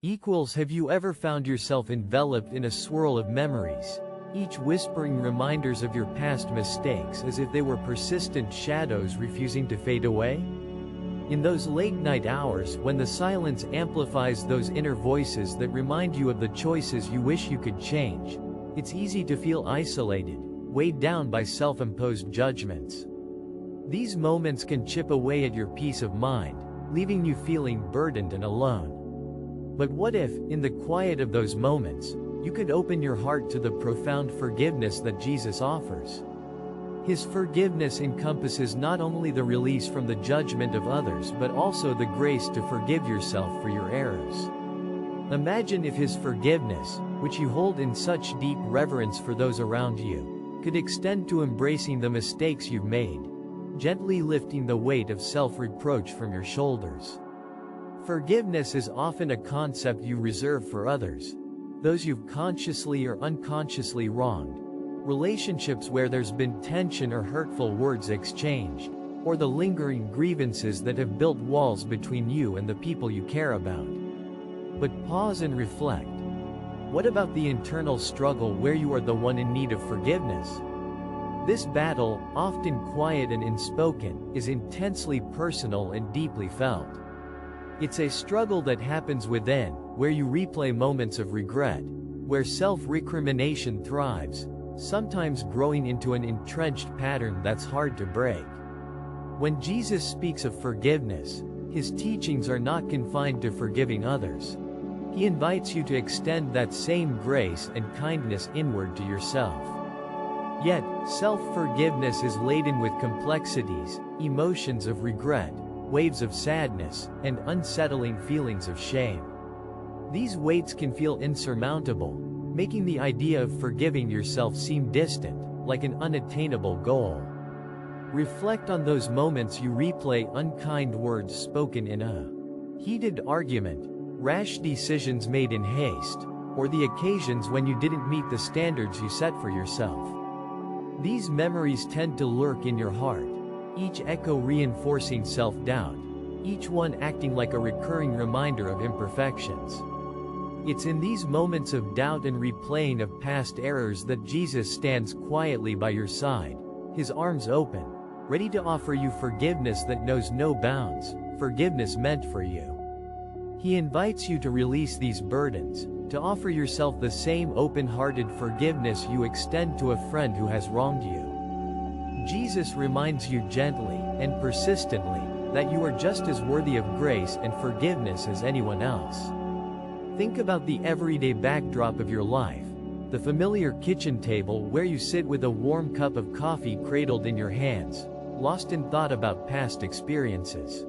Have you ever found yourself enveloped in a swirl of memories, each whispering reminders of your past mistakes as if they were persistent shadows refusing to fade away? In those late-night hours when the silence amplifies those inner voices that remind you of the choices you wish you could change, it's easy to feel isolated, weighed down by self-imposed judgments. These moments can chip away at your peace of mind, leaving you feeling burdened and alone. But what if, in the quiet of those moments, you could open your heart to the profound forgiveness that Jesus offers? His forgiveness encompasses not only the release from the judgment of others but also the grace to forgive yourself for your errors. Imagine if His forgiveness, which you hold in such deep reverence for those around you, could extend to embracing the mistakes you've made, gently lifting the weight of self-reproach from your shoulders. Forgiveness is often a concept you reserve for others, those you've consciously or unconsciously wronged, relationships where there's been tension or hurtful words exchanged, or the lingering grievances that have built walls between you and the people you care about. But pause and reflect. What about the internal struggle where you are the one in need of forgiveness? This battle, often quiet and unspoken, is intensely personal and deeply felt. It's a struggle that happens within, where you replay moments of regret, where self-recrimination thrives, sometimes growing into an entrenched pattern that's hard to break. When Jesus speaks of forgiveness, His teachings are not confined to forgiving others. He invites you to extend that same grace and kindness inward to yourself. Yet, self-forgiveness is laden with complexities, emotions of regret, waves of sadness, and unsettling feelings of shame. These weights can feel insurmountable, making the idea of forgiving yourself seem distant, like an unattainable goal. Reflect on those moments you replay unkind words spoken in a heated argument, rash decisions made in haste, or the occasions when you didn't meet the standards you set for yourself. These memories tend to lurk in your heart, each echo reinforcing self-doubt, each one acting like a recurring reminder of imperfections. It's in these moments of doubt and replaying of past errors that Jesus stands quietly by your side, His arms open, ready to offer you forgiveness that knows no bounds, forgiveness meant for you. He invites you to release these burdens, to offer yourself the same open-hearted forgiveness you extend to a friend who has wronged you. Jesus reminds you gently and persistently that you are just as worthy of grace and forgiveness as anyone else. Think about the everyday backdrop of your life, the familiar kitchen table where you sit with a warm cup of coffee cradled in your hands, lost in thought about past experiences.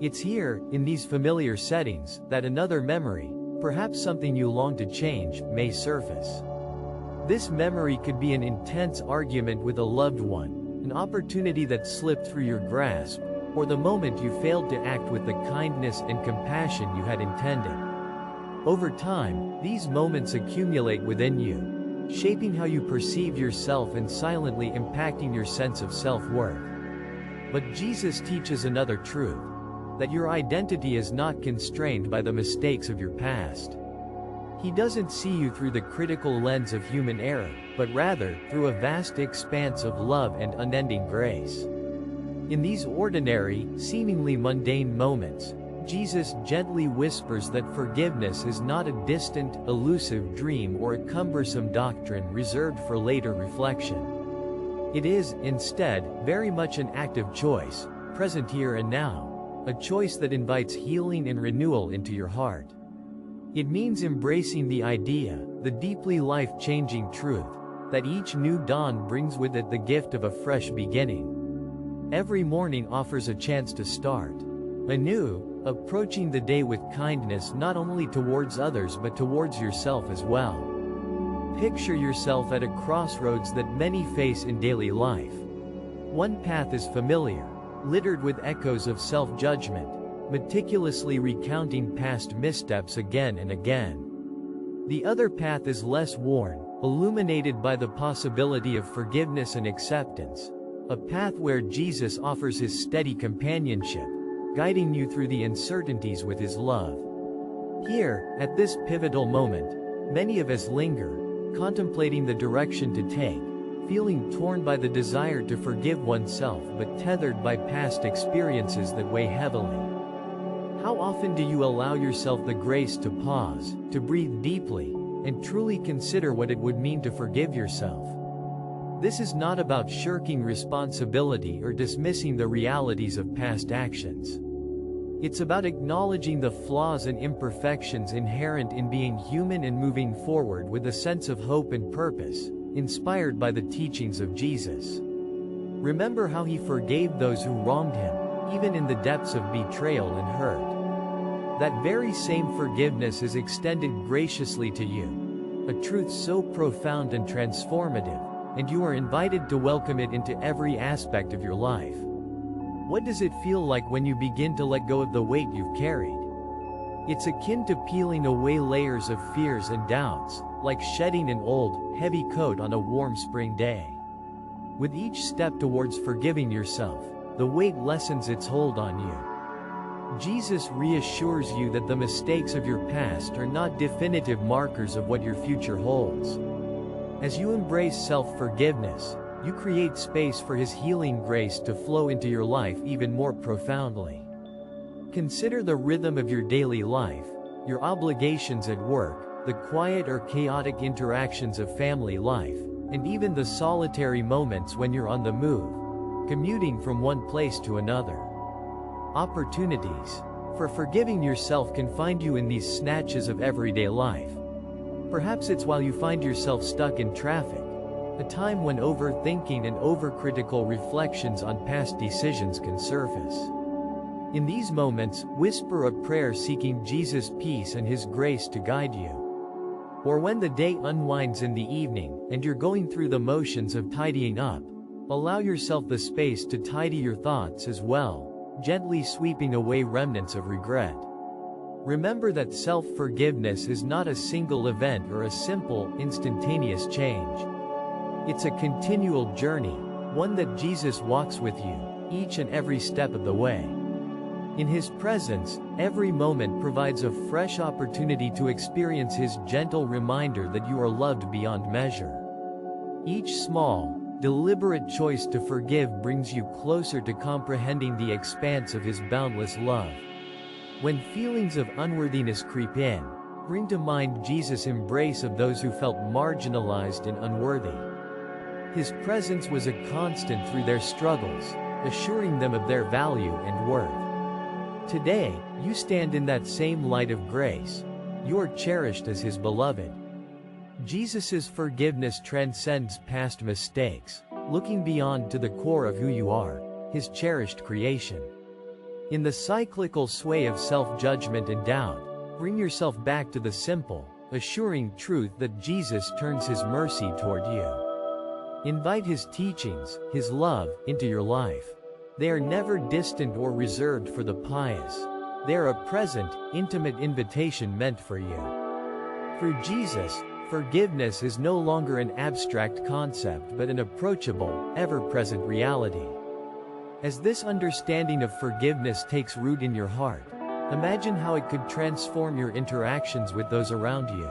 It's here, in these familiar settings, that another memory, perhaps something you long to change, may surface. This memory could be an intense argument with a loved one, an opportunity that slipped through your grasp, or the moment you failed to act with the kindness and compassion you had intended. Over time, these moments accumulate within you, shaping how you perceive yourself and silently impacting your sense of self-worth. But Jesus teaches another truth, that your identity is not constrained by the mistakes of your past. He doesn't see you through the critical lens of human error, but rather, through a vast expanse of love and unending grace. In these ordinary, seemingly mundane moments, Jesus gently whispers that forgiveness is not a distant, elusive dream or a cumbersome doctrine reserved for later reflection. It is, instead, very much an active choice, present here and now, a choice that invites healing and renewal into your heart. It means embracing the idea, the deeply life-changing truth, that each new dawn brings with it the gift of a fresh beginning. Every morning offers a chance to start anew, approaching the day with kindness not only towards others but towards yourself as well. Picture yourself at a crossroads that many face in daily life. One path is familiar, littered with echoes of self-judgment, meticulously recounting past missteps again and again. The other path is less worn, illuminated by the possibility of forgiveness and acceptance, a path where Jesus offers His steady companionship, guiding you through the uncertainties with His love. Here, at this pivotal moment, many of us linger, contemplating the direction to take, feeling torn by the desire to forgive oneself but tethered by past experiences that weigh heavily. How often do you allow yourself the grace to pause, to breathe deeply, and truly consider what it would mean to forgive yourself? This is not about shirking responsibility or dismissing the realities of past actions. It's about acknowledging the flaws and imperfections inherent in being human and moving forward with a sense of hope and purpose, inspired by the teachings of Jesus. Remember how he forgave those who wronged him, even in the depths of betrayal and hurt. That very same forgiveness is extended graciously to you, a truth so profound and transformative, and you are invited to welcome it into every aspect of your life. What does it feel like when you begin to let go of the weight you've carried? It's akin to peeling away layers of fears and doubts, like shedding an old, heavy coat on a warm spring day. With each step towards forgiving yourself, the weight lessens its hold on you. Jesus reassures you that the mistakes of your past are not definitive markers of what your future holds. As you embrace self-forgiveness, you create space for his healing grace to flow into your life even more profoundly. Consider the rhythm of your daily life, your obligations at work, the quiet or chaotic interactions of family life, and even the solitary moments when you're on the move, commuting from one place to another. Opportunities for forgiving yourself can find you in these snatches of everyday life. Perhaps it's while you find yourself stuck in traffic, a time when overthinking and overcritical reflections on past decisions can surface. In these moments, whisper a prayer seeking Jesus' peace and his grace to guide you. Or when the day unwinds in the evening, and you're going through the motions of tidying up, allow yourself the space to tidy your thoughts as well, gently sweeping away remnants of regret. Remember that self-forgiveness is not a single event or a simple, instantaneous change. It's a continual journey, one that Jesus walks with you, each and every step of the way. In his presence, every moment provides a fresh opportunity to experience his gentle reminder that you are loved beyond measure. Each small, deliberate choice to forgive brings you closer to comprehending the expanse of his boundless love. When feelings of unworthiness creep in, bring to mind Jesus' embrace of those who felt marginalized and unworthy. His presence was a constant through their struggles, assuring them of their value and worth. Today, you stand in that same light of grace. You are cherished as his beloved. Jesus' forgiveness transcends past mistakes, looking beyond to the core of who you are, his cherished creation. In the cyclical sway of self-judgment and doubt, bring yourself back to the simple, assuring truth that Jesus turns his mercy toward you. Invite his teachings, his love, into your life. They are never distant or reserved for the pious. They are a present, intimate invitation meant for you. Through Jesus, forgiveness is no longer an abstract concept but an approachable, ever-present reality. As this understanding of forgiveness takes root in your heart, imagine how it could transform your interactions with those around you.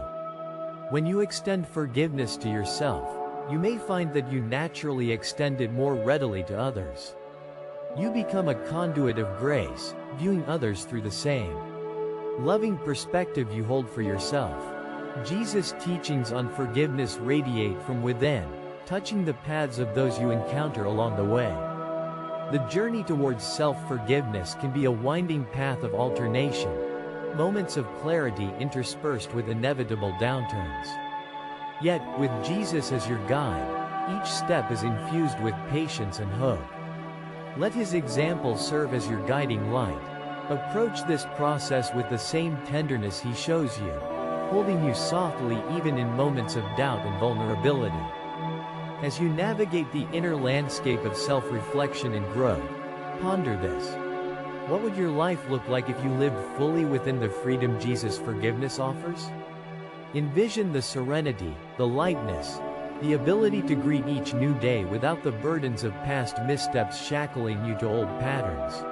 When you extend forgiveness to yourself, you may find that you naturally extend it more readily to others. You become a conduit of grace, viewing others through the same loving perspective you hold for yourself. Jesus' teachings on forgiveness radiate from within, touching the paths of those you encounter along the way. The journey towards self-forgiveness can be a winding path of alternation, moments of clarity interspersed with inevitable downturns. Yet, with Jesus as your guide, each step is infused with patience and hope. Let his example serve as your guiding light. Approach this process with the same tenderness he shows you, holding you softly even in moments of doubt and vulnerability. As you navigate the inner landscape of self-reflection and growth, ponder this. What would your life look like if you lived fully within the freedom Jesus' forgiveness offers? Envision the serenity, the lightness, the ability to greet each new day without the burdens of past missteps shackling you to old patterns.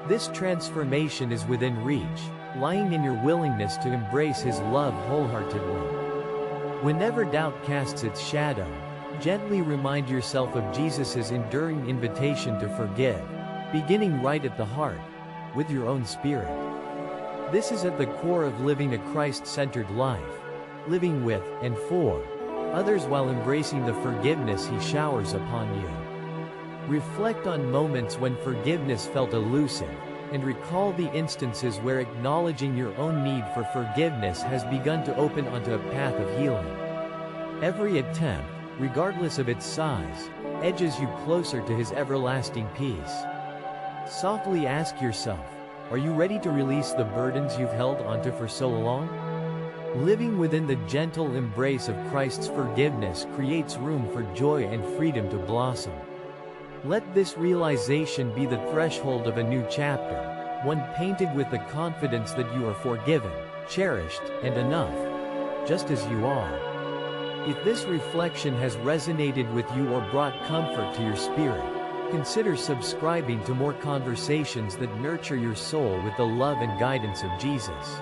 This transformation is within reach, lying in your willingness to embrace His love wholeheartedly. Whenever doubt casts its shadow, gently remind yourself of Jesus' enduring invitation to forgive, beginning right at the heart, with your own spirit. This is at the core of living a Christ-centered life, living with and for others while embracing the forgiveness He showers upon you. Reflect on moments when forgiveness felt elusive, and recall the instances where acknowledging your own need for forgiveness has begun to open onto a path of healing. Every attempt, regardless of its size, edges you closer to His everlasting peace. Softly ask yourself, are you ready to release the burdens you've held onto for so long? Living within the gentle embrace of Christ's forgiveness creates room for joy and freedom to blossom. Let this realization be the threshold of a new chapter, one painted with the confidence that you are forgiven, cherished, and enough, just as you are. If this reflection has resonated with you or brought comfort to your spirit, consider subscribing to more conversations that nurture your soul with the love and guidance of Jesus.